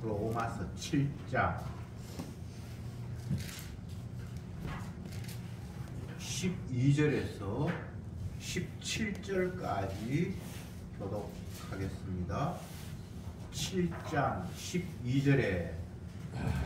로마서 7장 12절에서 17절까지 교독하겠습니다. 7장 12절에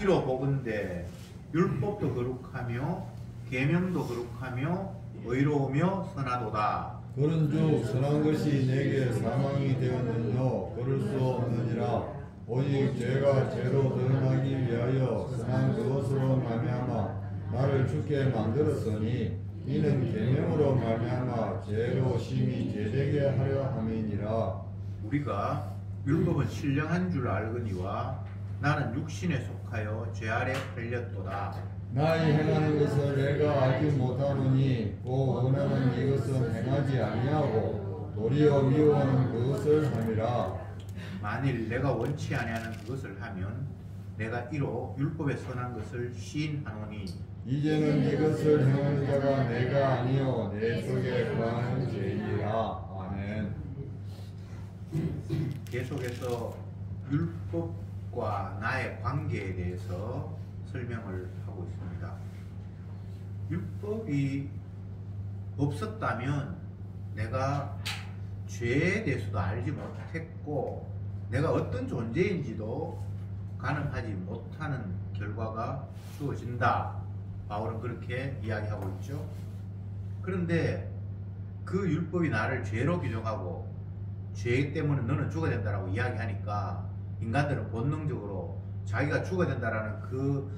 이로 보건대 율법도 거룩하며 계명도 거룩하며 의로우며 선하도다. 그런즉 선한 것이 내게 사망이 되었느뇨 그럴 수 없느니라. 오직 죄가 죄로 드러나기 위하여 선한 그것으로 말미암아 나를 죽게 만들었으니 이는 계명으로 말미암아 죄로 심히 죄되게 하려 함이니라. 우리가 율법은 신령한 줄 알거니와 나는 육신에 속하여 죄 아래 걸렸도다. 나의 행하는 것을 내가 알지 못하노니 곧 원하는 이것은 행하지 아니하고 도리어 미워하는 그것을 함이라. 만일 내가 원치 아니하는 그것을 하면 내가 이로 율법에 선한 것을 시인하노니 이제는 이것을 행하는 자가 내가 아니요 내 속에 거하는 죄이라. 아멘. 계속해서 율법과 나의 관계에 대해서 설명을 하고 있습니다. 율법이 없었다면 내가 죄에 대해서도 알지 못했고 내가 어떤 존재인지도 가늠하지 못하는 결과가 주어진다. 바울은 그렇게 이야기하고 있죠. 그런데 그 율법이 나를 죄로 규정하고 죄 때문에 너는 죽어야 된다라고 이야기하니까 인간들은 본능적으로 자기가 죽어야 된다라는 그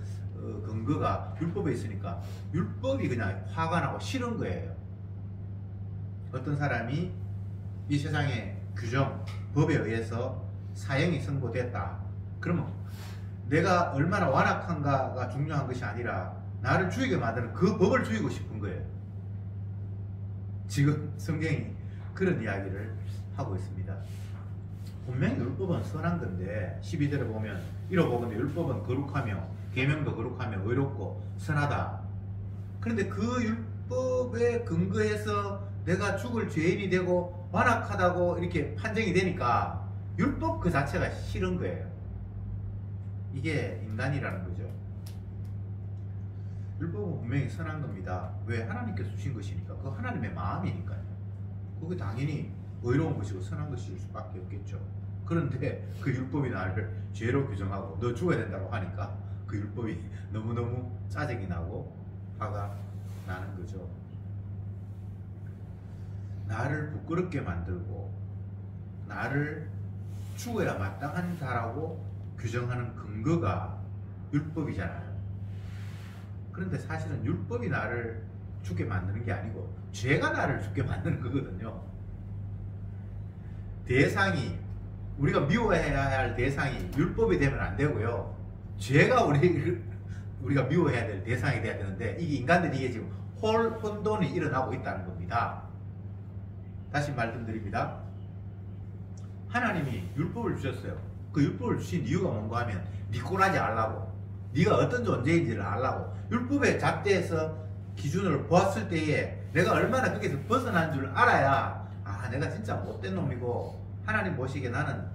근거가 율법에 있으니까 율법이 그냥 화가 나고 싫은 거예요. 어떤 사람이 이 세상의 규정, 법에 의해서 사형이 선고됐다. 그러면 내가 얼마나 완악한가가 중요한 것이 아니라 나를 죽이게 만드는 그 법을 죽이고 싶은 거예요. 지금 성경이 그런 이야기를 하고 있습니다. 분명히 율법은 선한 건데 12절에 보면 이러보건대 율법은 거룩하며 계명도 거룩하며 의롭고 선하다. 그런데 그 율법에 근거해서 내가 죽을 죄인이 되고 완악하다고 이렇게 판정이 되니까 율법 그 자체가 싫은 거예요. 이게 인간이라는 거죠. 율법은 분명히 선한 겁니다. 왜? 하나님께서 주신 것이니까. 그 하나님의 마음이니까요. 그게 당연히 의로운 것이고 선한 것일 수밖에 없겠죠. 그런데 그 율법이 나를 죄로 규정하고 너 죽어야 된다고 하니까 그 율법이 너무너무 짜증이 나고 화가 나는 거죠. 나를 부끄럽게 만들고 나를 죽어야 마땅한 자라고 규정하는 근거가 율법이잖아요. 그런데 사실은 율법이 나를 죽게 만드는 게 아니고 죄가 나를 죽게 만드는 거거든요. 대상이 우리가 미워해야 할 대상이 율법이 되면 안 되고요. 죄가 우리가 미워해야 될 대상이 돼야 되는데 이게 인간들이 이게 지금 혼돈이 일어나고 있다는 겁니다. 다시 말씀드립니다. 하나님이 율법을 주셨어요. 그 율법을 주신 이유가 뭔가 하면 니꼴하지 않으려고, 네가 어떤 존재인지를 알라고. 율법의 잣대에서 기준을 보았을 때에 내가 얼마나 거기서 벗어난 줄 알아야 내가 진짜 못된 놈이고 하나님 보시기에 나는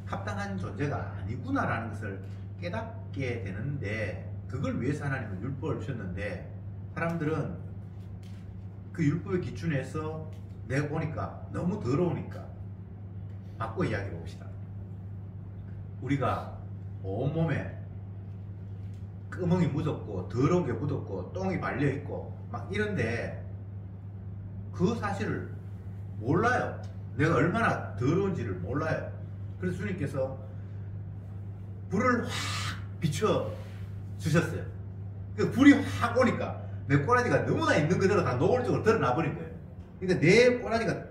합당한 존재가 아니구나라는 것을 깨닫게 되는데, 그걸 위해서 하나님은 율법을 주셨는데 사람들은 그 율법의 기준에서 내가 보니까 너무 더러우니까 바꿔 이야기해 봅시다. 우리가 온몸에 끄멍이 묻었고 더러운 게 묻었고 똥이 말려있고 막 이런데 그 사실을 몰라요. 내가 얼마나 더러운지를 몰라요. 그래서 주님께서 불을 확 비춰 주셨어요. 그 불이 확 오니까 내 꼬라지가 너무나 있는 그대로 다 노골적으로 드러나 버린 거예요. 그러니까 내 꼬라지가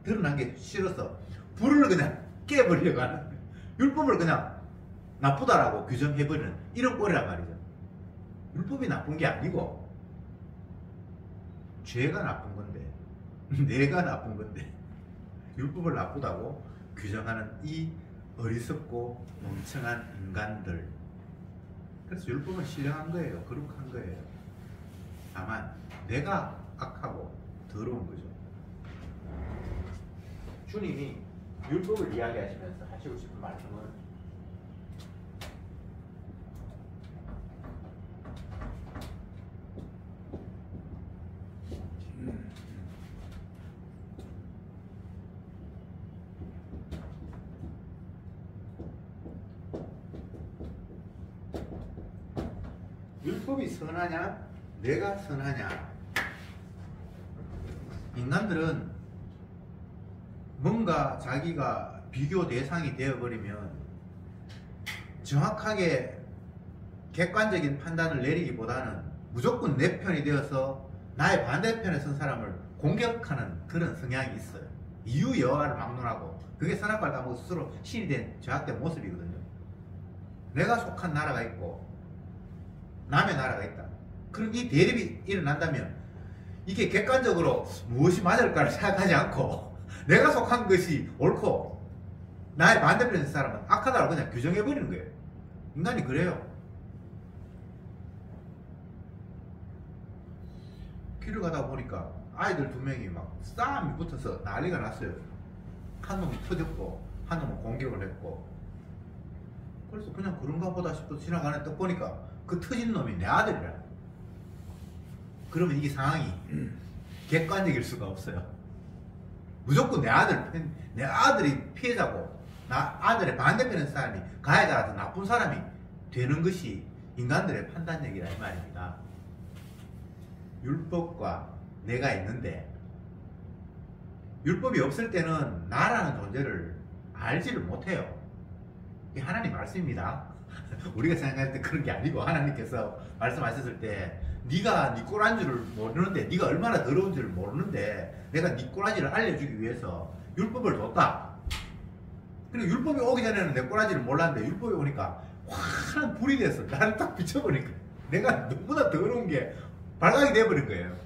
드러난 게 싫어서 불을 그냥 깨버리려고 하는 거예요. 율법을 그냥 나쁘다라고 규정해버리는 이런 꼴이란 말이죠. 율법이 나쁜 게 아니고 죄가 나쁜 건데 내가 나쁜 건데 율법을 나쁘다고 규정하는 이 어리석고 멍청한 인간들. 그래서 율법은 신령한 거예요. 거룩한 거예요. 다만 내가 악하고 더러운 거죠. 주님이 율법을 이야기하시면서 하시고 싶은 말씀은 율법이 선하냐? 내가 선하냐? 인간들은 뭔가 자기가 비교 대상이 되어버리면 정확하게 객관적인 판단을 내리기보다는 무조건 내 편이 되어서 나의 반대편에 선 사람을 공격하는 그런 성향이 있어요. 이유 여하를 막론하고 그게 선악과를 따먹고 스스로 신이 된 죄악된 모습이거든요. 내가 속한 나라가 있고 남의 나라가 있다. 그럼 이 대립이 일어난다면 이게 객관적으로 무엇이 맞을까를 생각하지 않고 내가 속한 것이 옳고 나의 반대편에 있는 사람은 악하다고 그냥 규정해버리는 거예요. 인간이 그래요. 길을 가다 보니까 아이들 2명이 막 싸움이 붙어서 난리가 났어요. 한 놈이 터졌고 한 놈은 공격을 했고, 그래서 그냥 그런가 보다 싶어서 지나가는 딱 보니까 그 터진 놈이 내 아들이라. 그러면 이게 상황이 객관적일 수가 없어요. 무조건 내 아들이 피해자고 나 아들의 반대편의 사람이 가해자라서 나쁜 사람이 되는 것이 인간들의 판단력이라 이 말입니다. 율법과 내가 있는데 율법이 없을 때는 나라는 존재를 알지를 못해요. 이게 하나님 말씀입니다. 우리가 생각할 때 그런 게 아니고 하나님께서 말씀하셨을 때 네가 네 꼴한 줄을 모르는데, 네가 얼마나 더러운 줄을 모르는데 내가 네 꼬라지를 알려주기 위해서 율법을 줬다. 그리고 율법이 오기 전에는 내 꼬라지를 몰랐는데 율법이 오니까 환한 불이 됐어. 나를 딱 비춰보니까 내가 너무나 더러운 게 발각이 돼버린 거예요.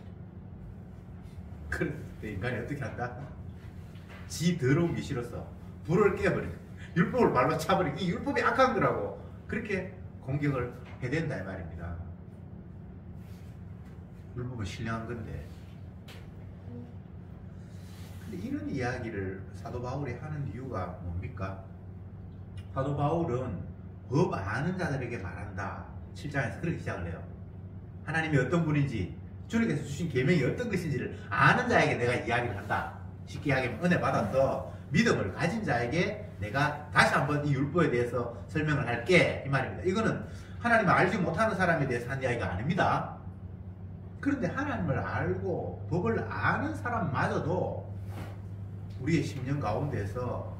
그럴 때 인간이 어떻게 한다? 지 더러운 게 싫어서 불을 깨버린 거예요. 율법을 발로 차버리고 이 율법이 악한 거라고 그렇게 공격을 해댄다 이 말입니다. 율법은 신령한 건데, 근데 이런 이야기를 사도 바울이 하는 이유가 뭡니까? 사도 바울은 법 아는 자들에게 말한다. 7장에서 그렇게 시작을 해요. 하나님이 어떤 분인지, 주님께서 주신 계명이 어떤 것인지를 아는 자에게 내가 이야기를 한다. 쉽게 이야기하면 은혜 받아서 믿음을 가진 자에게 내가 다시 한번 이 율법에 대해서 설명을 할게 이 말입니다. 이거는 하나님을 알지 못하는 사람에 대해서 한 이야기가 아닙니다. 그런데 하나님을 알고 법을 아는 사람마저도 우리의 심령 가운데서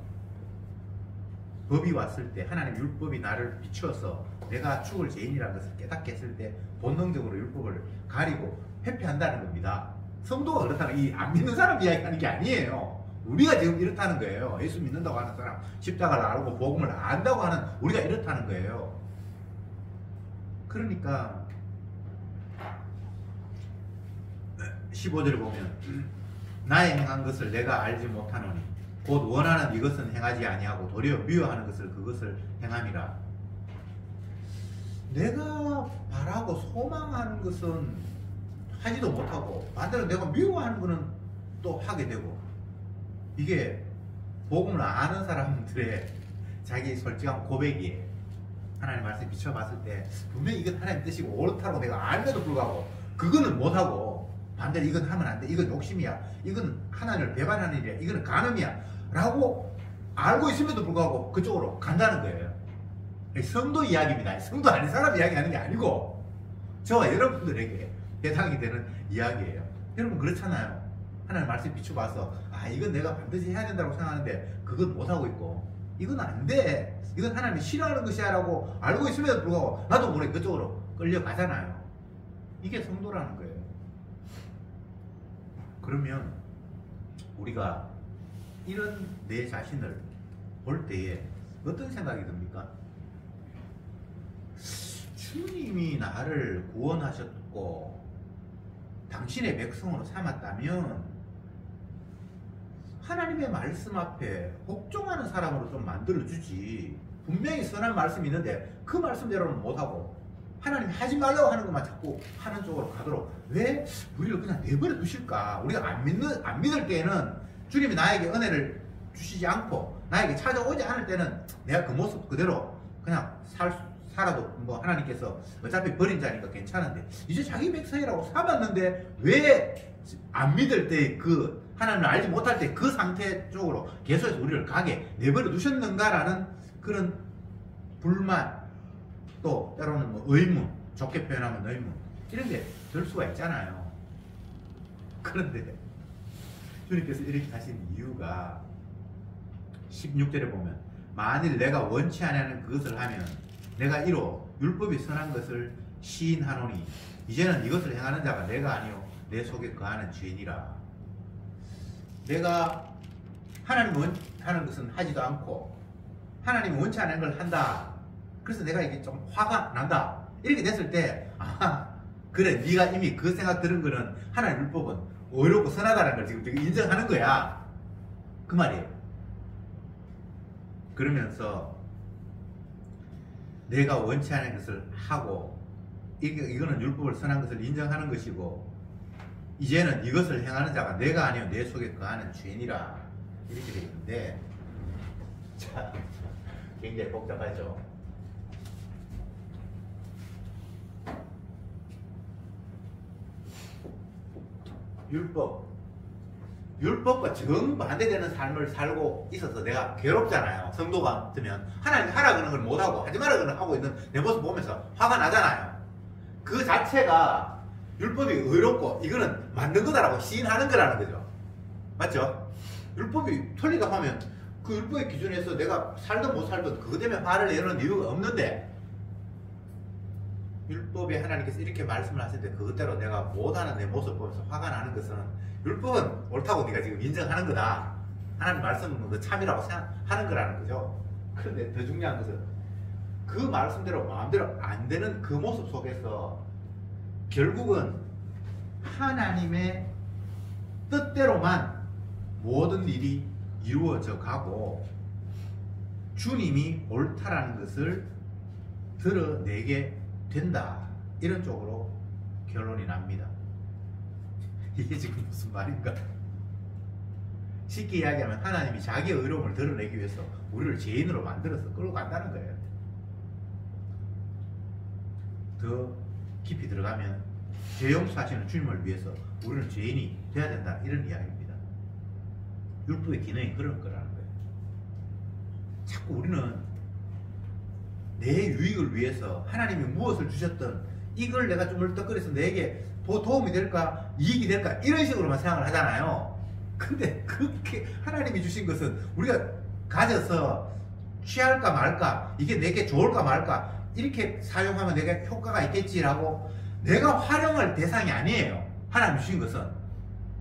법이 왔을 때, 하나님 율법이 나를 비추어서 내가 죽을 죄인이라는 것을 깨닫게 했을 때 본능적으로 율법을 가리고 회피한다는 겁니다. 성도가 그렇다는, 이 안 믿는 사람 이야기하는 게 아니에요. 우리가 지금 이렇다는 거예요. 예수 믿는다고 하는 사람, 십자가를 알고 복음을 안다고 하는 우리가 이렇다는 거예요. 그러니까 15절을 보면 나의 행한 것을 내가 알지 못하노니 곧 원하는 이것은 행하지 아니하고 도리어 미워하는 것을 그것을 행함이라. 내가 바라고 소망하는 것은 하지도 못하고 반대로 내가 미워하는 것은 또 하게 되고, 이게 복음을 아는 사람들의 자기 솔직한 고백이에요. 하나님 말씀 비춰봤을 때 분명히 이건 하나님 뜻이고 옳다고 내가 알면도 불구하고 그거는 못하고, 반대로 이건 하면 안 돼, 이건 욕심이야, 이건 하나님을 배반하는 일이야, 이건 간음이야 라고 알고 있음에도 불구하고 그쪽으로 간다는 거예요. 성도 이야기입니다. 성도 아닌 사람 이야기하는 게 아니고 저와 여러분들에게 해당이 되는 이야기예요. 여러분 그렇잖아요. 하나님 말씀 비춰봐서 이건 내가 반드시 해야 된다고 생각하는데 그건 못하고 있고, 이건 안 돼, 이건 하나님이 싫어하는 것이야 라고 알고 있음에도 불구하고 나도 모르게 그쪽으로 끌려가잖아요. 이게 성도라는 거예요. 그러면 우리가 이런 내 자신을 볼 때에 어떤 생각이 듭니까? 주님이 나를 구원하셨고 당신의 백성으로 삼았다면 하나님의 말씀 앞에 복종하는 사람으로 좀 만들어주지. 분명히 선한 말씀이 있는데 그 말씀대로는 못하고 하나님이 하지 말라고 하는 것만 자꾸 하는 쪽으로 가도록 왜 우리를 그냥 내버려 두실까? 우리가 안 믿을 때에는 주님이 나에게 은혜를 주시지 않고 나에게 찾아오지 않을 때는 내가 그 모습 그대로 그냥 살아도 뭐 하나님께서 어차피 버린 자니까 괜찮은데, 이제 자기 백성이라고 삼았는데 왜 안 믿을 때 그 하나님을 알지 못할 때 그 상태 쪽으로 계속해서 우리를 가게 내버려 두셨는가라는 그런 불만, 또 때로는 뭐 의문, 좋게 표현하면 의무 이런 게 될 수가 있잖아요. 그런데 주님께서 이렇게 하신 이유가 16절에 보면 만일 내가 원치 않는 그것을 하면 내가 이로 율법이 선한 것을 시인하노니 이제는 이것을 행하는 자가 내가 아니요 내 속에 거하는 죄니라. 내가 하나님 원하는 것은 하지도 않고 하나님이 원치 않는 걸 한다. 그래서 내가 이게 좀 화가 난다. 이렇게 됐을 때 그래 네가 이미 그 생각 들은 거는 하나님 율법은 의롭고 선하다는 걸 지금 인정하는 거야. 그 말이에요. 그러면서 내가 원치 않은 것을 하고 이거는 율법을 선한 것을 인정하는 것이고 이제는 이것을 행하는 자가 내가 아니요 내 속에 거하는 죄니라 이렇게 되어 있는데 자 굉장히 복잡하죠. 율법과 정반대되는 삶을 살고 있어서 내가 괴롭잖아요. 성도 같으면 하나님 하라 그러는 걸 못하고 하지 마라 그러는 걸 하고 있는 내 모습 보면서 화가 나잖아요. 그 자체가 율법이 의롭고 이거는 만든 거다라고 시인하는 거라는 거죠. 맞죠? 율법이 틀리다 하면 그 율법의 기준에서 내가 살든 못 살든 그것 때문에 화를 내는 이유가 없는데 율법에 하나님께서 이렇게 말씀을 하시는데 그것대로 내가 못하는 내 모습을 보면서 화가 나는 것은 율법은 옳다고 네가 지금 인정하는 거다. 하나님 말씀은 그 참이라고 생각하는 거라는 거죠. 그런데 더 중요한 것은 그 말씀대로 마음대로 안 되는 그 모습 속에서 결국은 하나님의 뜻대로만 모든 일이 이루어져 가고 주님이 옳다라는 것을 드러내게 된다. 이런 쪽으로 결론이 납니다. 이게 지금 무슨 말인가? 쉽게 이야기하면 하나님이 자기의 의로움을 드러내기 위해서 우리를 죄인으로 만들어서 끌고 간다는 거예요. 더 깊이 들어가면 죄 용서하시는 주님을 위해서 우리는 죄인이 돼야 된다. 이런 이야기입니다. 율법의 기능이 그런 거라는 거예요. 자꾸 우리는 내 유익을 위해서 하나님이 무엇을 주셨든 이걸 내가 좀 얼떡거려서 내게 도움이 될까 이익이 될까 이런 식으로만 생각을 하잖아요. 근데 그렇게 하나님이 주신 것은 우리가 가져서 취할까 말까 이게 내게 좋을까 말까 이렇게 사용하면 내가 효과가 있겠지라고 내가 활용할 대상이 아니에요. 하나님 주신 것은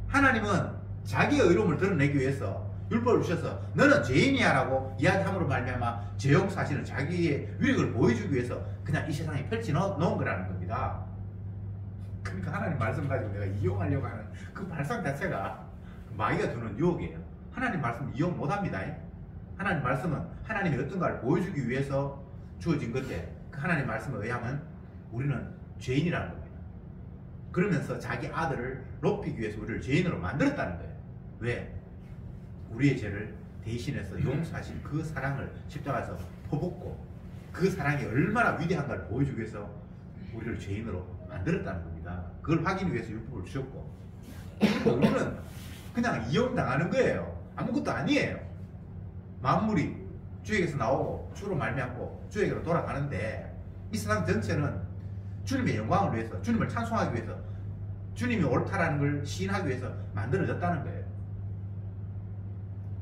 하나님은 자기의 의로움을 드러내기 위해서 율법을 주셔서 너는 죄인이야 라고 이야기함으로 말미암아 죄 용서하시는 자기의 위력을 보여주기 위해서 그냥 이 세상에 펼쳐놓은 거라는 겁니다. 그러니까 하나님 말씀 가지고 내가 이용하려고 하는 그 발상 자체가 마귀가 두는 유혹이에요. 하나님 말씀 이용 못합니다. 하나님 말씀은 하나님이 어떤가를 보여주기 위해서 주어진 건데 그 하나님 말씀에 의하면 우리는 죄인이라는 겁니다. 그러면서 자기 아들을 높이기 위해서 우리를 죄인으로 만들었다는 거예요. 왜? 우리의 죄를 대신해서 용서하신 그 사랑을 십자가에서 퍼붓고 그 사랑이 얼마나 위대한가를 보여주기 위해서 우리를 죄인으로 만들었다는 겁니다. 그걸 확인하기 위해서 율법을 주셨고 우리는 그냥 이용당하는 거예요. 아무것도 아니에요. 만물이 주에게서 나오고 주로 말미암고 주에게로 돌아가는데 이 세상 전체는 주님의 영광을 위해서 주님을 찬송하기 위해서 주님이 옳다라는 걸 시인하기 위해서 만들어졌다는 거예요.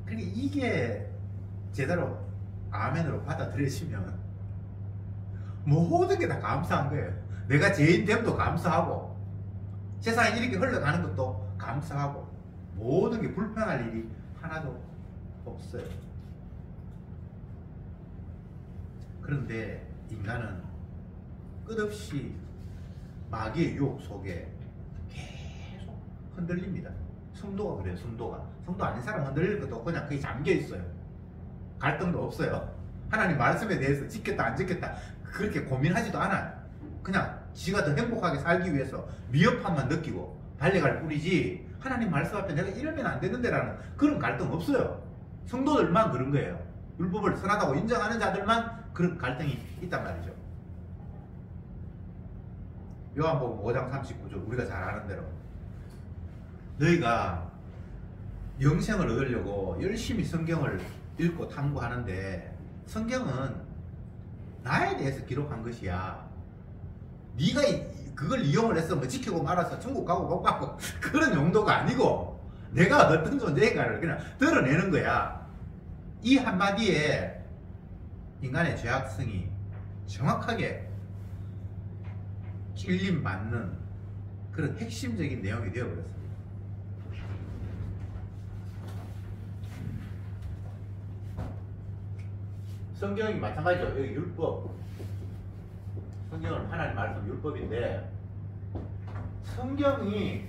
그러니까 이게 제대로 아멘으로 받아들여지면 모든 게 다 감사한 거예요. 내가 죄인됨도 감사하고 세상에 이렇게 흘러가는 것도 감사하고 모든 게 불평할 일이 하나도 없어요. 그런데 인간은 끝없이 마귀의 유혹 속에 계속 흔들립니다. 성도가 그래요. 성도 아닌 사람 흔들릴 것도 없고 그냥 거기 잠겨 있어요. 갈등도 없어요. 하나님 말씀에 대해서 지켰다 안 지켰다 그렇게 고민하지도 않아요. 그냥 지가 더 행복하게 살기 위해서 미흡함만 느끼고 달려갈 뿐이지 하나님 말씀 앞에 내가 이러면 안 되는데 라는 그런 갈등 없어요. 성도들만 그런 거예요. 율법을 선하다고 인정하는 자들만 그런 갈등이 있단 말이죠. 요한복음 5장 39절 우리가 잘 아는 대로 너희가 영생을 얻으려고 열심히 성경을 읽고 탐구하는데 성경은 나에 대해서 기록한 것이야. 네가 그걸 이용을 해서 뭐 지키고 말아서 천국 가고 못 가고 그런 용도가 아니고 내가 어떤 존재인가를 그냥 드러내는 거야. 이 한마디에 인간의 죄악성이 정확하게 찔림 맞는 그런 핵심적인 내용이 되어버렸습니다. 성경이 마찬가지죠. 여기 율법. 성경은 하나님 말씀 율법인데 성경이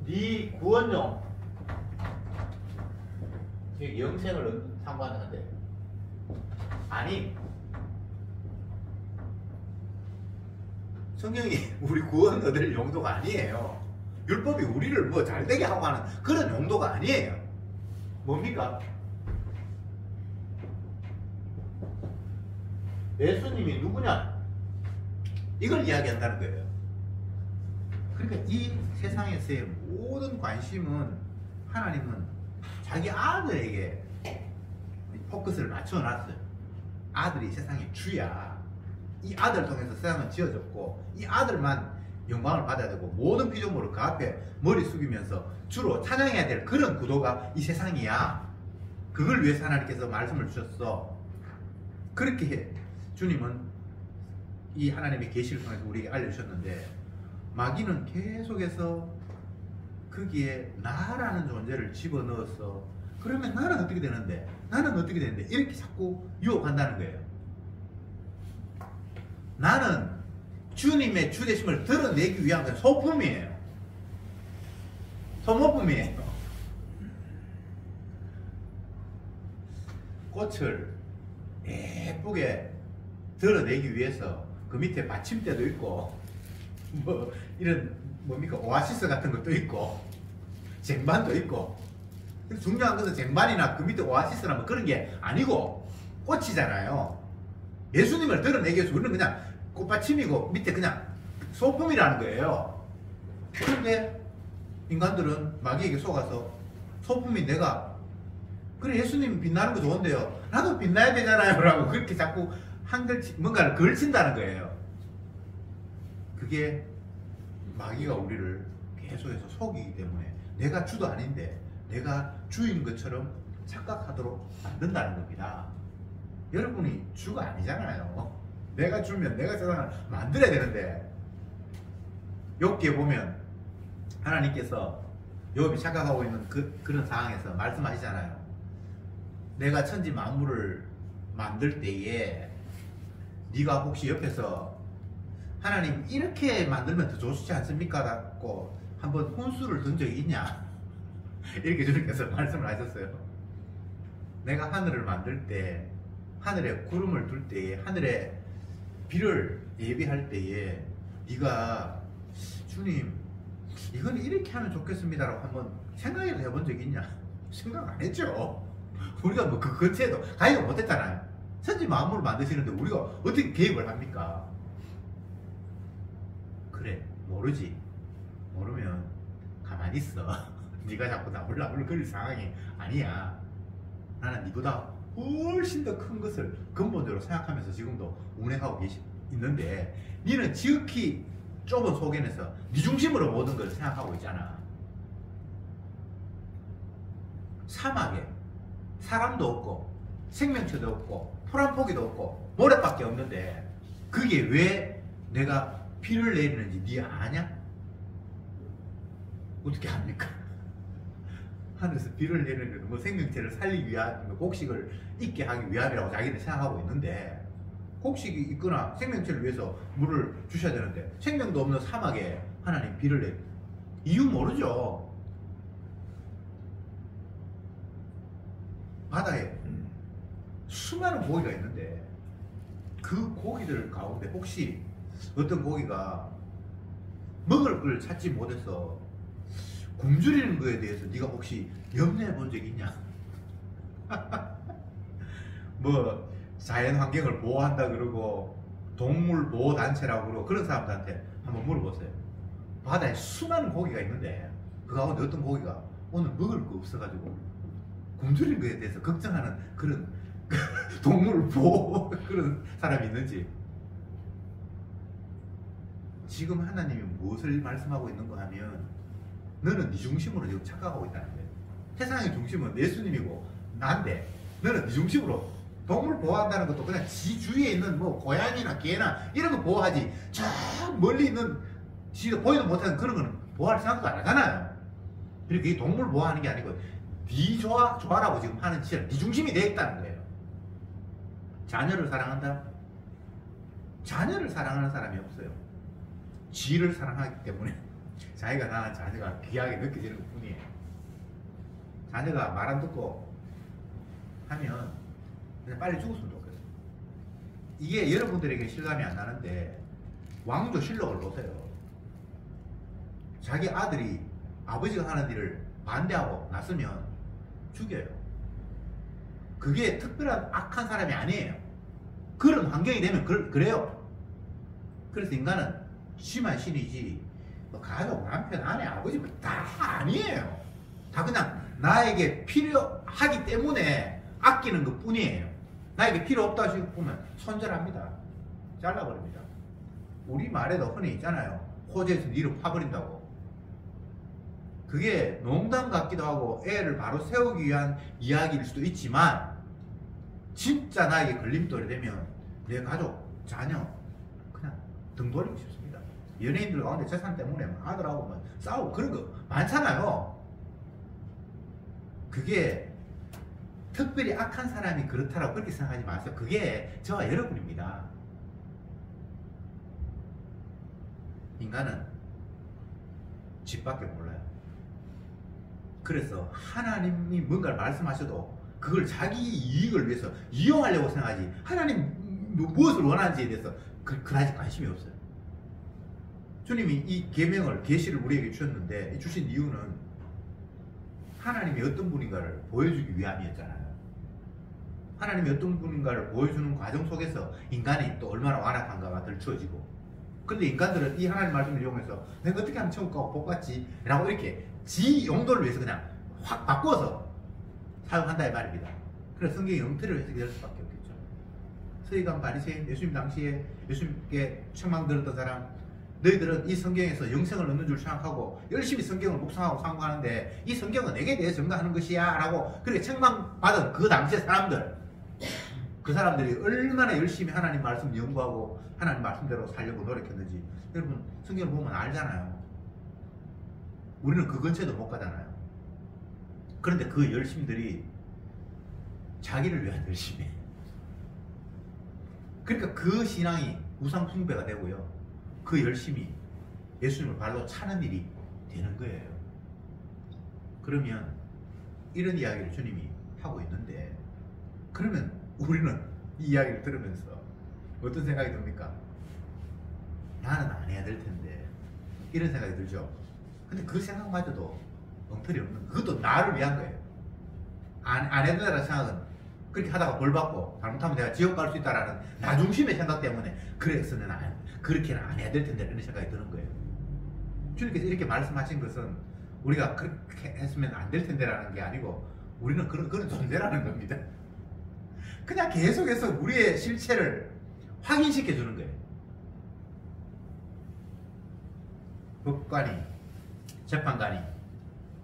네 구원용 영생을 상관하는데 아니 성경이 우리 구원 얻을 용도가 아니에요. 율법이 우리를 뭐 잘되게 하고 하는 그런 용도가 아니에요. 뭡니까? 예수님이 누구냐? 이걸 이야기한다는 거예요. 그러니까 이 세상에서의 모든 관심은 하나님은 자기 아들에게 포커스를 맞춰놨어요. 아들이 세상의 주야. 이 아들을 통해서 세상은 지어졌고 이 아들만 영광을 받아야 되고 모든 피조물을 그 앞에 머리 숙이면서 주로 찬양해야 될 그런 구도가 이 세상이야. 그걸 위해서 하나님께서 말씀을 주셨어. 그렇게 주님은 이 하나님의 계시를 통해서 우리에게 알려주셨는데 마귀는 계속해서 거기에 나라는 존재를 집어넣어서 그러면 나는 어떻게 되는데 나는 어떻게 되는데 이렇게 자꾸 유혹한다는 거예요. 나는 주님의 주되심을 드러내기 위한 건 소품이에요. 소모품이에요. 꽃을 예쁘게 드러내기 위해서 그 밑에 받침대도 있고 뭐 이런 뭡니까 오아시스 같은 것도 있고 쟁반도 있고. 중요한 것은 쟁반이나 그 밑에 오아시스나 뭐 그런 게 아니고 꽃이잖아요. 예수님을 드러내기 위해서 우리는 그냥 꽃받침이고 밑에 그냥 소품이라는 거예요. 그런데 인간들은 마귀에게 속아서 소품인 내가 그래 예수님 빛나는 거 좋은데요 나도 빛나야 되잖아요 라고 그렇게 자꾸 뭔가를 걸친다는 거예요. 그게 마귀가 우리를 계속해서 속이기 때문에 내가 주도 아닌데 내가 주인 것처럼 착각하도록 만든다는 겁니다. 여러분이 주가 아니잖아요. 내가 주면 내가 세상을 만들어야 되는데 욥기에 보면 하나님께서 욥이 착각하고 있는 그런 상황에서 말씀하시잖아요. 내가 천지 만물을 만들 때에 네가 혹시 옆에서 하나님 이렇게 만들면 더 좋지 않습니까? 라고 한번 혼수를 든 적이 있냐? 이렇게 주님께서 말씀을 하셨어요. 내가 하늘을 만들 때 하늘에 구름을 둘 때에 하늘에 비를 예비할 때에 네가 주님 이건 이렇게 하면 좋겠습니다라고 한번 생각을 해본 적이 있냐? 생각 안 했죠. 우리가 뭐 그 근처에도 가입을 못했잖아요. 천지 만물을 만드시는데 우리가 어떻게 개입을 합니까? 그래 모르지. 모르면 가만히 있어. 네가 자꾸 나불나불거릴 상황이 아니야. 나는 네보다 훨씬 더 큰 것을 근본적으로 생각하면서 지금도 운행하고 있는데 너는 지극히 좁은 속에서 네 중심으로 모든 걸 생각하고 있잖아. 사막에 사람도 없고 생명체도 없고 풀 한 포기도 없고 모래밖에 없는데 그게 왜 내가 비를 내리는지 네 아냐? 어떻게 합니까? 하늘에서 비를 내리는 뭐 생명체를 살리기 위한 곡식을 있게 하기 위함이라고 자기는 생각하고 있는데 곡식이 있거나 생명체를 위해서 물을 주셔야 되는데 생명도 없는 사막에 하나님 비를 내 이유 모르죠. 바다에 수많은 고기가 있는데 그 고기들 가운데 혹시 어떤 고기가 먹을 걸 찾지 못해서 굶주리는 거에 대해서 네가 혹시 염려해 본 적이 있냐? 뭐 자연 환경을 보호한다 그러고 동물 보호 단체라고 그러고 그런 사람들한테 한번 물어보세요. 바다에 수많은 고기가 있는데 그 가운데 어떤 고기가 오늘 먹을 거 없어가지고 굶주리는 거에 대해서 걱정하는 그런 동물 보호 그런 사람이 있는지 지금 하나님이 무엇을 말씀하고 있는 거 하면 너는 네 중심으로 지금 착각하고 있다는 거예요. 세상의 중심은 예수님이고 나인데 너는 네 중심으로 동물 보호한다는 것도 그냥 지 주위에 있는 뭐 고양이나 개나 이런 거 보호하지 저 멀리 있는 지가 보이도 못하는 그런 거는 보호할 생각도 안 하잖아요. 그리고 이 동물 보호하는 게 아니고 네 좋아라고 지금 하는 짓을 네 중심이 되어 있다는 거예요. 자녀를 사랑한다? 자녀를 사랑하는 사람이 없어요. 지를 사랑하기 때문에 자기가 낳은 자녀가 귀하게 느껴지는 것 뿐이에요. 자녀가 말 안 듣고 하면 그냥 빨리 죽었으면 좋겠어요. 이게 여러분들에게 실감이 안 나는데 왕조 실록을 보세요. 자기 아들이 아버지가 하는 일을 반대하고 났으면 죽여요. 그게 특별한 악한 사람이 아니에요. 그런 환경이 되면 그래요. 그래서 인간은 지만 신이지 뭐 가족, 남편, 아내, 아버지 뭐 다 아니에요. 다 그냥 나에게 필요하기 때문에 아끼는 것 뿐이에요. 나에게 필요 없다 싶으면 손절합니다. 잘라버립니다. 우리 말에도 흔히 있잖아요. 호주에서 니를 파버린다고. 그게 농담 같기도 하고 애를 바로 세우기 위한 이야기일 수도 있지만 진짜 나에게 걸림돌이 되면 내 가족, 자녀 그냥 등 돌리고 싶습니다. 연예인들 가운데 재산 때문에 아들하고 뭐 싸우고 그런 거 많잖아요. 그게 특별히 악한 사람이 그렇다라고 그렇게 생각하지 마세요. 그게 저와 여러분입니다. 인간은 집밖에 몰라요. 그래서 하나님이 뭔가를 말씀하셔도 그걸 자기 이익을 위해서 이용하려고 생각하지 하나님 무엇을 원하는지에 대해서 그다지 관심이 없어요. 주님이 이 계명을 계시를 우리에게 주셨는데 주신 이유는 하나님이 어떤 분인가를 보여주기 위함이었잖아요. 하나님이 어떤 분인가를 보여주는 과정 속에서 인간이 또 얼마나 완악한가가 들추어지고, 근데 인간들은 이 하나님 말씀을 이용해서 내가 어떻게 하면 천국 가고 복 받지? 라고 이렇게 지 용도를 위해서 그냥 확 바꿔서 사용한다 이 말입니다. 그래서 성경이 엉터리로 해석이 될 수밖에 없겠죠. 서기관 바리새인, 예수님 당시에 예수님께 책망 들었던 사람, 너희들은 이 성경에서 영생을 얻는 줄 생각하고 열심히 성경을 묵상하고 상고하는데 이 성경은 내게 대해서 증거하는 것이야 라고 그렇게 책망받은 그 당시의 사람들, 그 사람들이 얼마나 열심히 하나님 말씀 연구하고 하나님 말씀대로 살려고 노력했는지 여러분 성경을 보면 알잖아요. 우리는 그 근처에도 못 가잖아요. 그런데 그 열심들이 자기를 위한 열심이에요. 그러니까 그 신앙이 우상 숭배가 되고요, 그 열심이 예수님을 발로 차는 일이 되는 거예요. 그러면 이런 이야기를 주님이 하고 있는데, 그러면 우리는 이 이야기를 들으면서 어떤 생각이 듭니까? 나는 안 해야 될 텐데 이런 생각이 들죠. 근데 그 생각마저도 엉터리 없는, 그것도 나를 위한 거예요. 안 해야 된다는 생각은 그렇게 하다가 벌 받고 잘못하면 내가 지옥 갈 수 있다라는 나 중심의 생각 때문에 그래서는 그렇게는 안 해야 될 텐데 이런 생각이 드는 거예요. 주님께서 이렇게 말씀하신 것은 우리가 그렇게 했으면 안 될 텐데라는 게 아니고 우리는 그런 존재라는 겁니다. 그냥 계속해서 우리의 실체를 확인시켜 주는 거예요. 법관이, 재판관이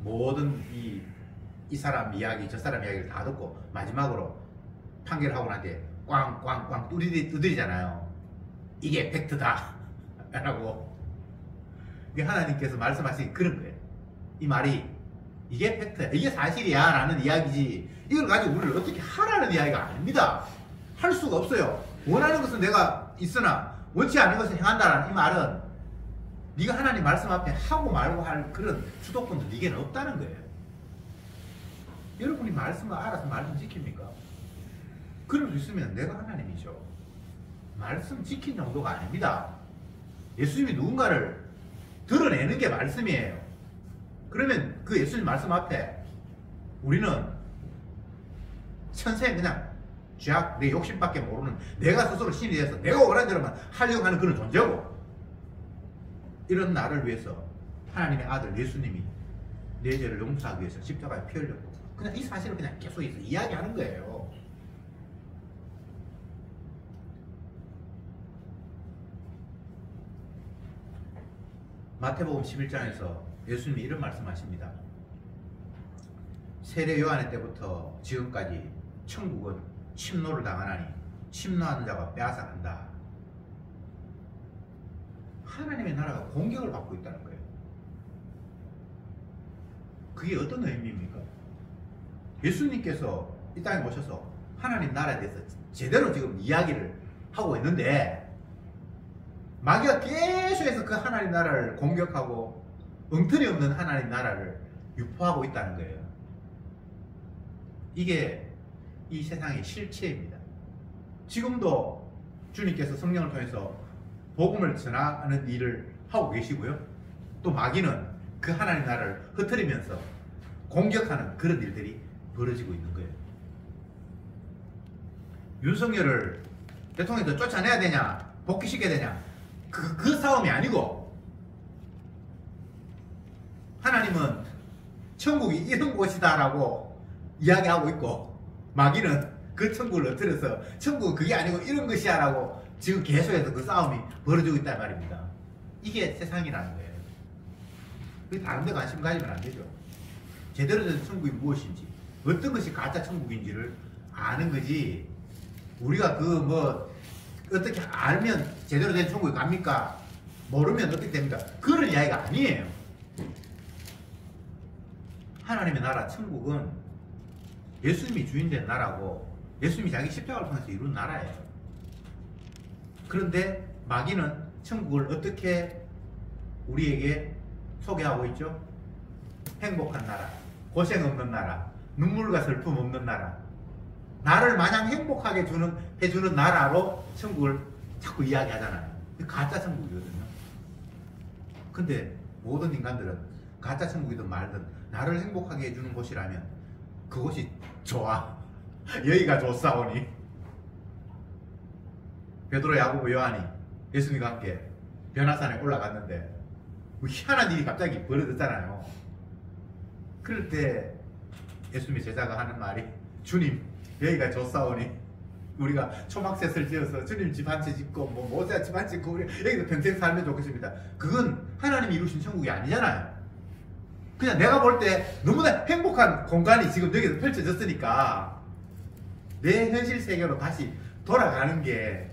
모든 이 사람 이야기, 저 사람 이야기를 다 듣고 마지막으로 판결하고 나한테 꽝꽝꽝 두드리잖아요. 이게 팩트다 라고. 이게 하나님께서 말씀하신 그런 거예요. 이 말이 이게 팩트야, 이게 사실이야 라는 이야기지, 이걸 가지고 우리를 어떻게 하라는 이야기가 아닙니다. 할 수가 없어요. 원하는 것은 내가 있으나 원치 않는 것을 행한다라는 이 말은 네가 하나님 말씀 앞에 하고 말고 할 그런 주도권도 네게는 없다는 거예요. 여러분이 말씀을 알아서 말씀 지킵니까? 그럴 수 있으면 내가 하나님이죠. 말씀 지킨 정도가 아닙니다. 예수님이 누군가를 드러내는 게 말씀이에요. 그러면 그 예수님 말씀 앞에 우리는 천생 그냥 죄악, 내 욕심밖에 모르는, 내가 스스로 신이 돼서 내가 원하는 대로만 하려고 하는 그런 존재고, 이런 나를 위해서 하나님의 아들 예수님이 내 죄를 용서하기 위해서 십자가에 피 흘렸고, 그냥 이 사실을 그냥 계속 이야기하는 거예요. 마태복음 11장에서 예수님이 이런 말씀하십니다. 세례 요한의 때부터 지금까지 천국은 침노를 당하나니 침노하는 자가 빼앗아간다. 하나님의 나라가 공격을 받고 있다는 거예요. 그게 어떤 의미입니까? 예수님께서 이 땅에 오셔서 하나님 나라에 대해서 제대로 지금 이야기를 하고 있는데 마귀가 계속해서 그 하나님 나라를 공격하고 엉터리 없는 하나님 나라를 유포하고 있다는 거예요. 이게 이 세상의 실체입니다. 지금도 주님께서 성령을 통해서 복음을 전하는 일을 하고 계시고요. 또 마귀는 그 하나님 나라를 흩트리면서 공격하는 그런 일들이 벌어지고 있는 거예요. 윤석열을 대통령도 쫓아내야 되냐, 복귀시켜야 되냐, 그 싸움이 아니고, 하나님은 천국이 이런 곳이다라고 이야기하고 있고, 마귀는 그 천국을 흩트려서 천국은 그게 아니고 이런 것이야 라고 지금 계속해서 그 싸움이 벌어지고 있단 말입니다. 이게 세상이라는 거예요. 다른 데 관심 가지면 안 되죠. 제대로 된 천국이 무엇인지, 어떤 것이 가짜 천국인지를 아는 거지, 우리가 어떻게 알면 제대로 된 천국에 갑니까? 모르면 어떻게 됩니까? 그런 이야기가 아니에요. 하나님의 나라, 천국은 예수님이 주인된 나라고, 예수님이 자기 십자가를 통해서 이룬 나라예요. 그런데 마귀는 천국을 어떻게 우리에게 소개하고 있죠? 행복한 나라, 고생 없는 나라, 눈물과 슬픔 없는 나라, 나를 마냥 행복하게 해주는 나라로 천국을 자꾸 이야기하잖아요. 가짜 천국이거든요. 근데 모든 인간들은 가짜 천국이든 말든 나를 행복하게 해주는 곳이라면 그곳이 좋아. 여기가 좋사오니. 베드로, 야고보, 요한이 예수님과 함께 변화산에 올라갔는데 뭐 희한한 일이 갑자기 벌어졌잖아요. 그럴 때 예수님의 제자가 하는 말이, 주님 여기가 좋사오니 우리가 초막셋을 지어서 주님 집 한 채 짓고 모세 집 한 채 짓고 우리 여기서 평생 살면 좋겠습니다. 그건 하나님이 이루신 천국이 아니잖아요. 그냥 내가 볼 때 너무나 행복한 공간이 지금 여기서 펼쳐졌으니까 내 현실 세계로 다시 돌아가는 게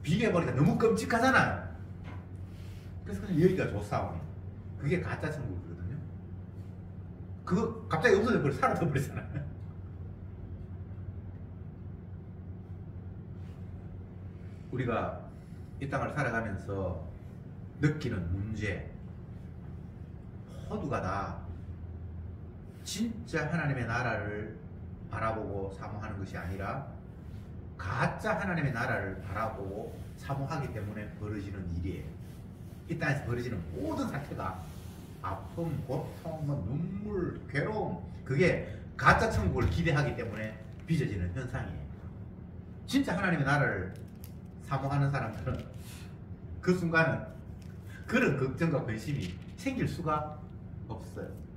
비교해보니까 너무 끔찍하잖아요. 그래서 그냥 여기가 좋사오니, 그게 가짜 천국이거든요. 그거 갑자기 없어져 버려, 사라져 버리잖아요. 우리가 이 땅을 살아가면서 느끼는 문제, 모두가 다 진짜 하나님의 나라를 바라보고 사모하는 것이 아니라 가짜 하나님의 나라를 바라보고 사모하기 때문에 벌어지는 일이에요. 이 땅에서 벌어지는 모든 사태가 아픔, 고통, 눈물, 괴로움, 그게 가짜 천국을 기대하기 때문에 빚어지는 현상이에요. 진짜 하나님의 나라를 사모하는 사람들은 그 순간은 그런 걱정과 근심이 생길 수가 없어요.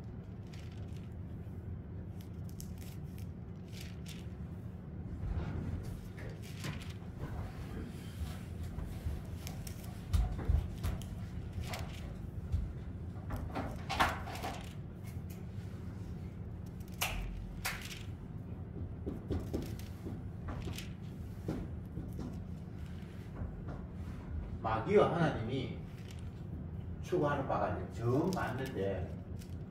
마귀와 하나님이 추구하는 바가 정 맞는데,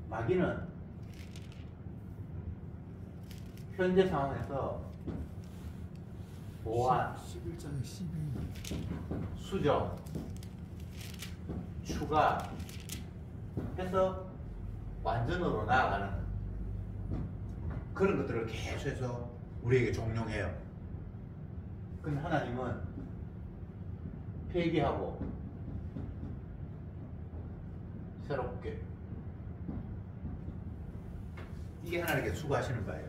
마귀는 현재 상황에서 보완, 11장에 12. 수정, 추가 해서 완전으로 나아가는 그런 것들을 계속해서 우리에게 종용해요. 근데 하나님은 폐기하고 새롭게, 이게 하나님께 수고하시는 거예요.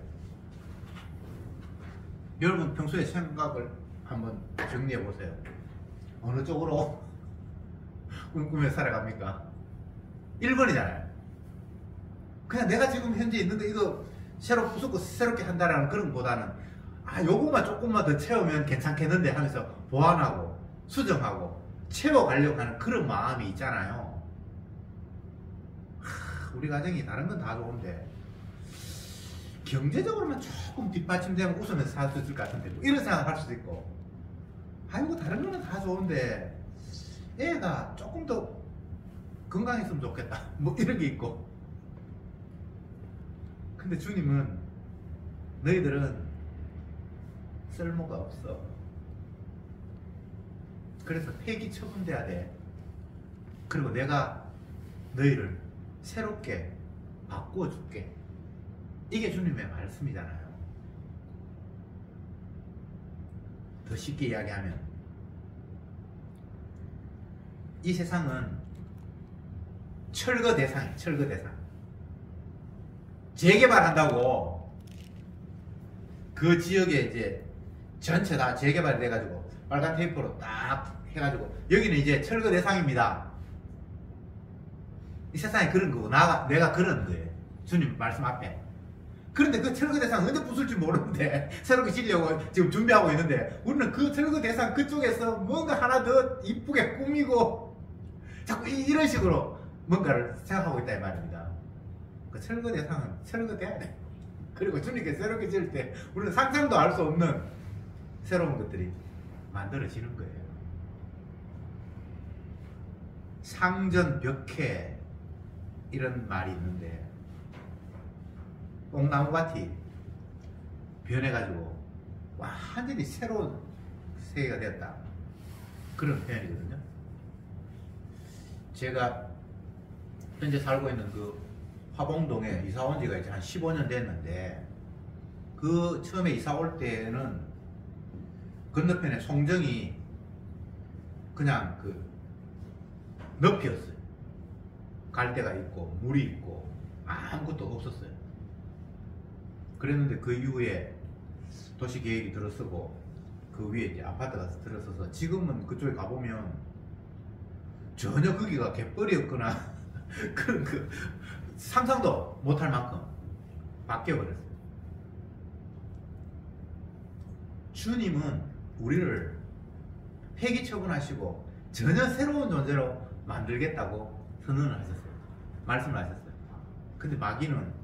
여러분 평소에 생각을 한번 정리해 보세요. 어느 쪽으로 꿈꾸며 살아갑니까? 1번이잖아요. 그냥 내가 지금 현재 있는데 이거 새로 부수고 새롭게 한다라는 그런 것보다는 요것만 조금만 더 채우면 괜찮겠는데 하면서 보완하고 수정하고 채워가려고 하는 그런 마음이 있잖아요. 우리 가정이 다른 건 다 좋은데 경제적으로만 조금 뒷받침되면 웃으면서 살 수 있을 것 같은데 뭐 이런 생각을 할 수도 있고, 아이고 다른 거는 다 좋은데 애가 조금 더 건강했으면 좋겠다 뭐 이런 게 있고. 근데 주님은 너희들은 쓸모가 없어. 그래서 폐기 처분돼야 돼. 그리고 내가 너희를 새롭게 바꾸어 줄게. 이게 주님의 말씀이잖아요. 더 쉽게 이야기하면 이 세상은 철거 대상이에요. 철거 대상. 재개발한다고 그 지역에 이제 전체 다 재개발이 돼가지고 빨간 테이프로 딱 해가지고 여기는 이제 철거 대상입니다. 이 세상에 그런 거고 내가 그런 거예요. 주님 말씀 앞에. 그런데 그 철거 대상 언제 부술지 모르는데 새롭게 지려고 지금 준비하고 있는데, 우리는 그 철거 대상 그쪽에서 뭔가 하나 더 이쁘게 꾸미고 자꾸 이런 식으로 뭔가를 생각하고 있다 이 말입니다. 그 철거 대상은 철거돼야 돼. 그리고 주님께 새롭게 지을 때 우리는 상상도 할 수 없는 새로운 것들이 만들어지는 거예요. 상전벽해 이런 말이 있는데, 뽕나무밭이 변해가지고 완전히 새로운 세계가 되었다, 그런 표현이거든요. 제가 현재 살고 있는 그 화봉동에 이사 온 지가 이제 한 15년 됐는데, 그 처음에 이사 올 때는 건너편에 송정이 그냥 그 늪이었어요. 갈대가 있고 물이 있고 아무것도 없었어요. 그랬는데 그 이후에 도시계획이 들어서고 그 위에 이제 아파트가 들어서서 지금은 그쪽에 가보면 전혀 거기가 갯벌이었거나 그런 그 상상도 못할 만큼 바뀌어버렸어요. 주님은 우리를 폐기 처분하시고 전혀 새로운 존재로 만들겠다고 선언을 하셨어요. 말씀을 하셨어요. 근데 마귀는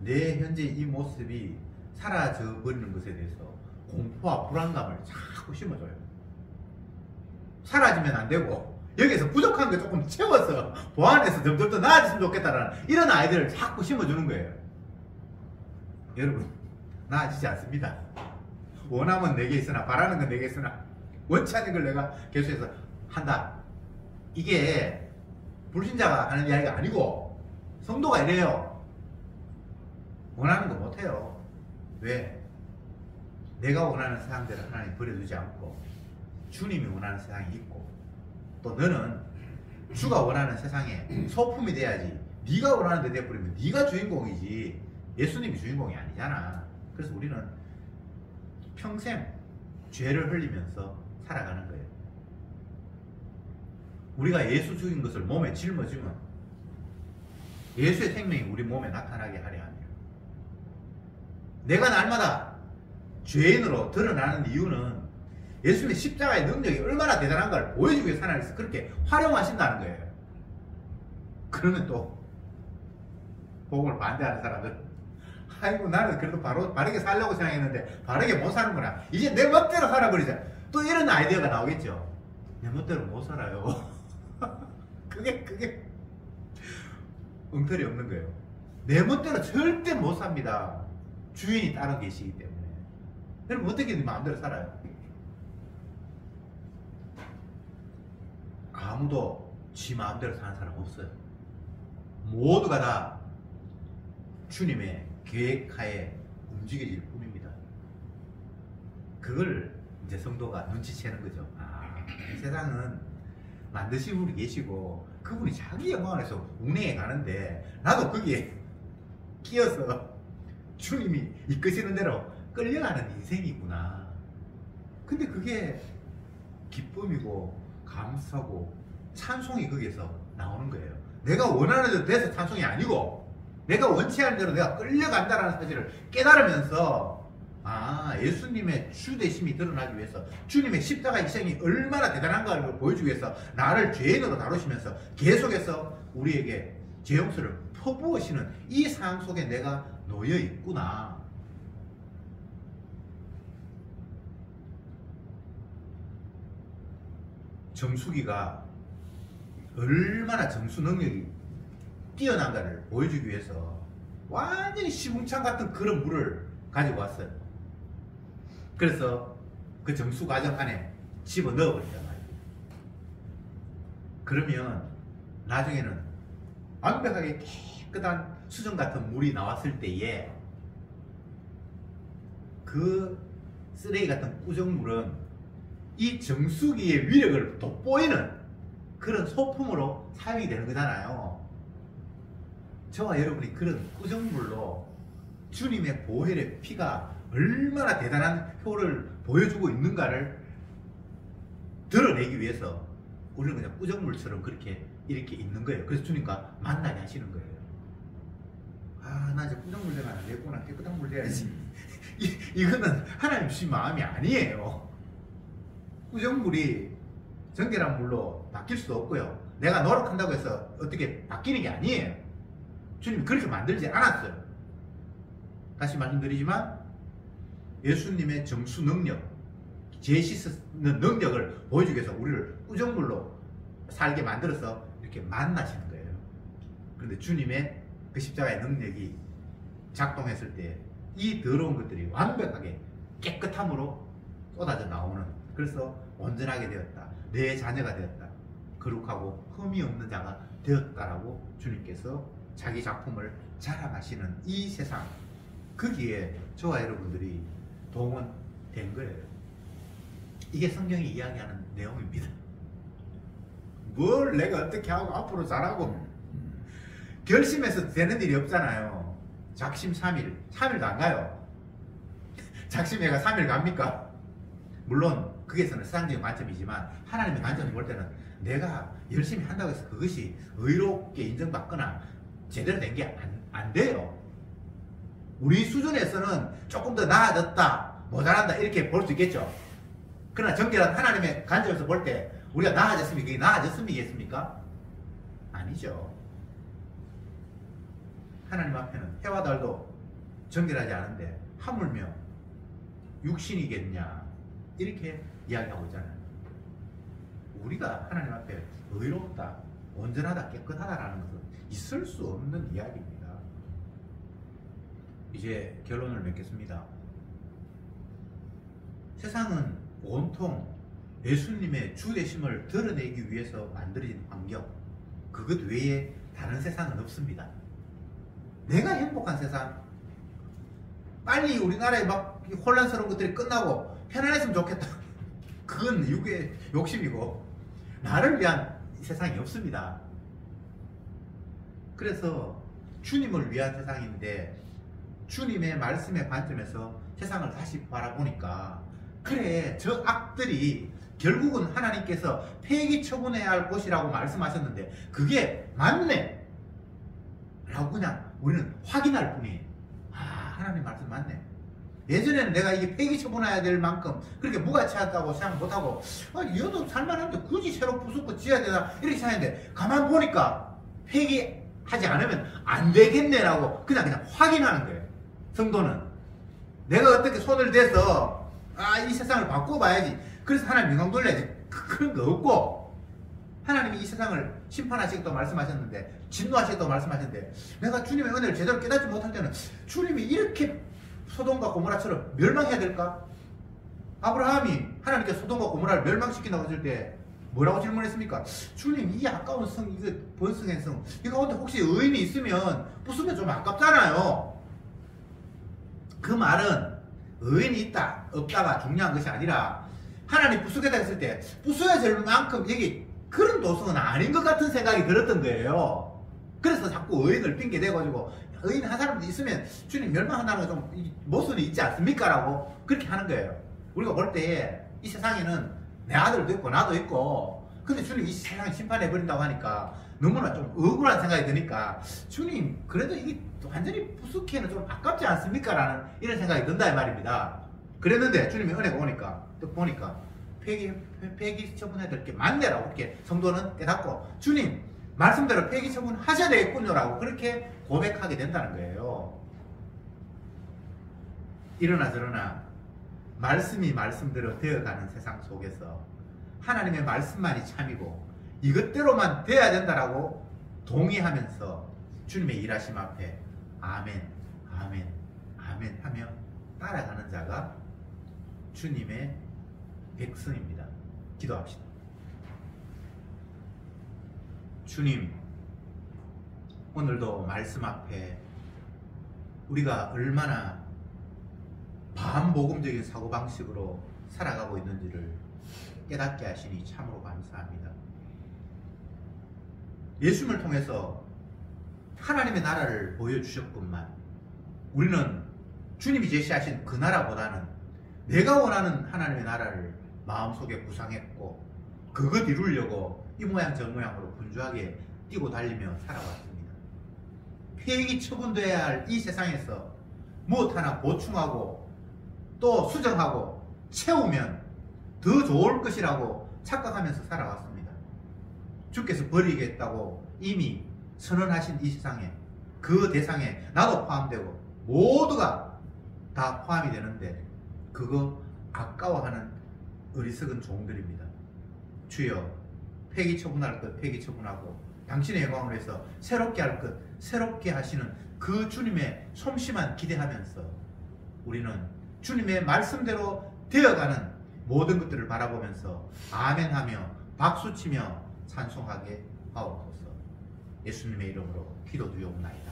내 현재 이 모습이 사라져 버리는 것에 대해서 공포와 불안감을 자꾸 심어줘요. 사라지면 안 되고 여기서 부족한 거 조금 채워서 보완해서 점점 더 나아졌으면 좋겠다라는 이런 아이디어를 자꾸 심어주는 거예요. 여러분, 나아지지 않습니다. 원함은 내게 있으나 바라는 건 내게 있으나 원치 않는 걸 내가 계속해서 한다. 이게 불신자가 하는 이야기가 아니고 성도가 이래요. 원하는 거 못해요. 왜? 내가 원하는 세상대로 하나님 버려두지 않고 주님이 원하는 세상이 있고, 또 너는 주가 원하는 세상에 소품이 돼야지. 네가 원하는 데 돼버리면 네가 주인공이지 예수님이 주인공이 아니잖아. 그래서 우리는 평생 죄를 흘리면서 살아가는 거예요. 우리가 예수 죽인 것을 몸에 짊어지면 예수의 생명이 우리 몸에 나타나게 하려 합니다. 내가 날마다 죄인으로 드러나는 이유는 예수님의 십자가의 능력이 얼마나 대단한 걸 보여주기 위해서 하나님께서 그렇게 활용하신다는 거예요. 그러면 또 복음을 반대하는 사람들, 아이고 나는 그래도 바르게 살려고 생각했는데 바르게 못 사는구나, 이제 내 멋대로 살아버리자, 또 이런 아이디어가 나오겠죠. 내 멋대로 못 살아요. 그게 엉터리 없는 거예요. 내 멋대로 절대 못 삽니다. 주인이 따로 계시기 때문에. 여러분 어떻게 마음대로 살아요? 아무도 지 마음대로 사는 사람 없어요. 모두가 다 주님의 계획하에 움직여질 뿐입니다. 그걸 이제 성도가 눈치채는 거죠. 이 세상은 만드신 분이 계시고 그분이 자기 영광을 위해서 운행해 가는데 나도 거기에 끼어서 주님이 이끄시는 대로 끌려가는 인생이구나. 근데 그게 기쁨이고 감사고 찬송이 거기에서 나오는 거예요. 내가 원하는 대로 돼서 찬송이 아니고 내가 원치 않는 대로 내가 끌려간다는 사실을 깨달으면서 예수님의 주되심이 드러나기 위해서 주님의 십자가 희생이 얼마나 대단한가를 보여주기 위해서 나를 죄인으로 다루시면서 계속해서 우리에게 죄 용서를 퍼부어지는 이 상황 속에 내가 놓여 있구나. 정수기가 얼마나 정수 능력이 뛰어난가를 보여주기 위해서 완전히 시궁창 같은 그런 물을 가지고 왔어요. 그래서 그 정수 과정 안에 집어 넣어버린단 말이에요. 그러면 나중에는 완벽하게 깨끗한 수정 같은 물이 나왔을 때에 그 쓰레기 같은 꾸정물은 이 정수기의 위력을 돋보이는 그런 소품으로 사용이 되는 거잖아요. 저와 여러분이 그런 꾸정물로 주님의 보혈의 피가 얼마나 대단한 효를 보여주고 있는가를 드러내기 위해서 우리는 그냥 꾸정물처럼 그렇게 이렇게 있는 거예요. 그래서 주님과 만나게 하시는 거예요. 아, 나 이제 꾸정물 되면 안 되겠구나. 깨끗한 물 돼야지. 이거는 하나님 주신 마음이 아니에요. 꾸정물이 정결한 물로 바뀔 수도 없고요. 내가 노력한다고 해서 어떻게 바뀌는 게 아니에요. 주님이 그렇게 만들지 않았어요. 다시 말씀드리지만 예수님의 정수 능력, 죄 씻는 능력을 보여주기 위해서 우리를 꾸정물로 살게 만들어서 이렇게 만나시는 거예요. 그런데 주님의 그 십자가의 능력이 작동했을 때 이 더러운 것들이 완벽하게 깨끗함으로 쏟아져 나오는, 그래서 온전하게 되었다, 내 자녀가 되었다, 거룩하고 흠이 없는 자가 되었다라고 주님께서 자기 작품을 자랑하시는 이 세상, 거기에 저와 여러분들이 동원된 거예요. 이게 성경이 이야기하는 내용입니다. 뭘 내가 어떻게 하고 앞으로 잘하고 결심해서 되는 일이 없잖아요. 작심 3일, 3일도 안 가요. 작심해가 3일 갑니까? 물론 그게서는 세상적인 관점이지만 하나님의 관점을 볼 때는 내가 열심히 한다고 해서 그것이 의롭게 인정받거나 제대로 된 게 안 돼요. 우리 수준에서는 조금 더 나아졌다, 모자란다 이렇게 볼 수 있겠죠. 그러나 정결한 하나님의 관점에서 볼 때 우리가 나아졌으면 그게 나아졌음이겠습니까? 아니죠. 하나님 앞에는 해와 달도 정결하지 않은데 하물며 육신이겠냐 이렇게 이야기하고 있잖아요. 우리가 하나님 앞에 의롭다, 온전하다, 깨끗하다라는 것은 있을 수 없는 이야기입니다. 이제 결론을 맺겠습니다. 세상은 온통 예수님의 주되심을 드러내기 위해서 만들어진 환경, 그것 외에 다른 세상은 없습니다. 내가 행복한 세상, 빨리 우리나라에 막 혼란스러운 것들이 끝나고 편안했으면 좋겠다, 그건 육의 욕심이고 나를 위한 세상이 없습니다. 그래서 주님을 위한 세상인데 주님의 말씀의 관점에서 세상을 다시 바라보니까 그래, 저 악들이 결국은 하나님께서 폐기 처분해야 할 것이라고 말씀하셨는데 그게 맞네 라고 그냥 우리는 확인할 뿐이에요. 아, 하나님 말씀 맞네. 예전에는 내가 이게 폐기 처분해야 될 만큼 그렇게 무가치하다고 생각 못하고 이것도 살만한데 굳이 새로 부수고 지어야 되나 이렇게 생각했는데 가만 보니까 폐기하지 않으면 안 되겠네라고 그냥 확인하는 거예요. 성도는 내가 어떻게 손을 대서 이 세상을 바꿔봐야지, 그래서 하나님 영광 돌려야지, 그런 거 없고 하나님이 이 세상을 심판하시겠다고 말씀하셨는데, 진노하시겠다고 말씀하셨는데 내가 주님의 은혜를 제대로 깨닫지 못할 때는 주님이 이렇게 소돔과 고모라처럼 멸망해야 될까? 아브라함이 하나님께 소돔과 고모라를 멸망시킨다고 했을 때 뭐라고 질문했습니까? 주님, 이 아까운 성, 이거 번성의 성, 이 가운데 혹시 의인이 있으면 부수면 좀 아깝잖아요. 그 말은 의인이 있다 없다가 중요한 것이 아니라 하나님 부수겠다 했을 때 부숴야 될 만큼 여기 그런 도성은 아닌 것 같은 생각이 들었던 거예요. 그래서 자꾸 의인을 핑계대가지고 의인 한 사람도 있으면 주님 멸망한다는 거 좀 모순이 있지 않습니까? 라고 그렇게 하는 거예요. 우리가 볼 때 이 세상에는 내 아들도 있고 나도 있고, 근데 주님 이 세상을 심판해버린다고 하니까 너무나 좀 억울한 생각이 드니까 주님 그래도 이게 완전히 부수기에는 좀 아깝지 않습니까? 라는 이런 생각이 든다 이 말입니다. 그랬는데 주님이 은혜가 오니까 또 보니까 폐기 처분해야 될 게 맞네라고 이렇게 성도는 깨닫고 주님 말씀대로 폐기 처분하셔야 되겠군요라고 그렇게 고백하게 된다는 거예요. 이러나 저러나 말씀이 말씀대로 되어가는 세상 속에서 하나님의 말씀만이 참이고 이것대로만 돼야 된다라고 동의하면서 주님의 일하심 앞에 아멘, 아멘, 아멘 하며 따라가는 자가 주님의 백성입니다. 기도합시다. 주님, 오늘도 말씀 앞에 우리가 얼마나 반복음적인 사고방식으로 살아가고 있는지를 깨닫게 하시니 참으로 감사합니다. 예수님을 통해서 하나님의 나라를 보여주셨건만 우리는 주님이 제시하신 그 나라보다는 내가 원하는 하나님의 나라를 마음속에 구상했고 그것 이루려고 이 모양 저 모양으로 분주하게 뛰고 달리며 살아왔습니다. 폐기 처분돼야 할 이 세상에서 무엇 하나 보충하고 또 수정하고 채우면 더 좋을 것이라고 착각하면서 살아왔습니다. 주께서 버리겠다고 이미 선언하신 이 세상에 그 대상에 나도 포함되고 모두가 다 포함이 되는데 그거 아까워하는 어리석은 종들입니다. 주여, 폐기 처분할 것 폐기 처분하고 당신의 영광을 위해서 새롭게 할 것 새롭게 하시는 그 주님의 솜씨만 기대하면서 우리는 주님의 말씀대로 되어가는 모든 것들을 바라보면서 아멘하며 박수치며 찬송하게 하옵소서. 예수님의 이름으로 기도드리옵나이다.